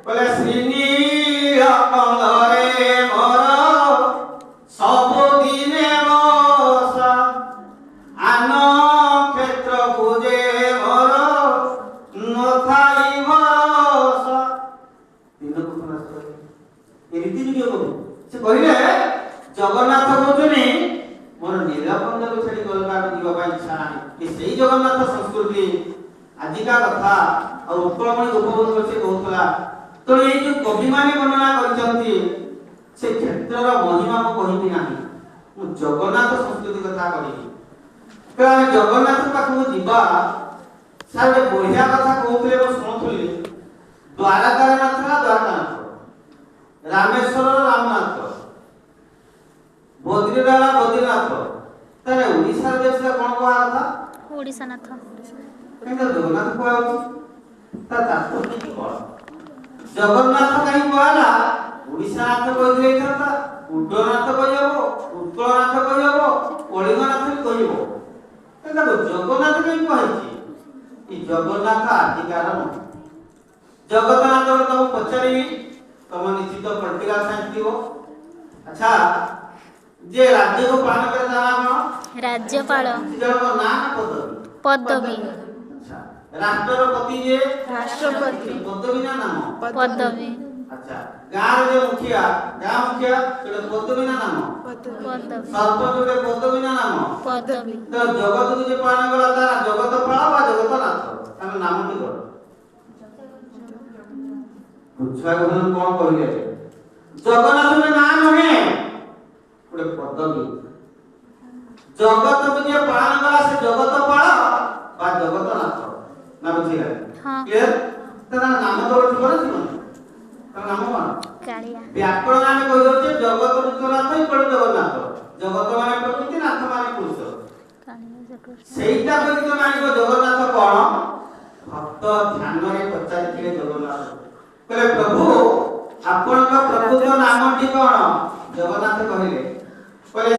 बोले श्रीनी कमलरे मोर सब दिने बसा आन क्षेत्र पूजे मोर नथाई भरोसा तीन को ए रीति नियो को से कहिले जगन्नाथ कहतुनी मोर नीलकंठ को छाड़ी गलका जीवा पाई इच्छा नाही कि सेही जगन्नाथ संस्कृति आजिका कथा और उत्कलमणि गोपबंधु से कहतला तो ये जो कवि माने वर्णना करछंती से क्षेत्रर महिमा को कहिबी नाही मु जगन्नाथ संस्कृति कथा कहिबी कारण जगन्नाथ पाखु जीवा सारे बढ़िया कथा कहतले रो सुनथली द्वारका नाथ ना द्वारकानाथ रामेश्वर रामनाथ बद्रीनाथ बद्रीनाथ तारे ओडिसा देश का कोन कहा था ओडिसा नाथ केंद्र जगन्नाथ को ता तात्पर्य की कोन जगन्नाथ कहीं कहला ओडिसा नाथ कह दिले था उड्डनाथ कहबो उत्कलनाथ कहबो कलिंगनाथ भी कहबो केंद्र जगन्नाथ कहीं कहछि ई जगन्नाथ अधिकार न जगन्नाथ तो तुम पछारी तुम निश्चित पॉलिटिकल साइंस दियो अच्छा जे राज्य को पालन करे नाम राज्यपाल जणको नाम पदवी अच्छा राष्ट्रपति जे राष्ट्रपति पदवी ना नाम पदवी अच्छा गांव जो मुखिया सेटा पदवी ना नाम पदवी सरपंच के पदवी ना नाम पदवी तो जगत को जे पालन कला तारा जगत पाला बा जगत नाथ तार नाम की कर पूछा कोन कहिले जगन्नाथ के नाम है गोटे पदवी जगत को जे पालन कला से जगत पाला बा जगत नाथ ना बुझिला हां क्लियर तार नाम तो ठीक है जीवन तार नाम कोन कालिया व्याकरण में कहि दउछे जगत रुद्रनाथ ही पड़ जगन्नाथ जगत माने प्रकृति नाथ माने पुरुष कालिया कृष्ण सेईटा कहि तो मानिबो जगन्नाथ कोन भक्त ध्यान रे पचारिथिले जगन्नाथ कहले प्रभु आपन का प्रकृत नाम टी कोन जगन्नाथ कहिले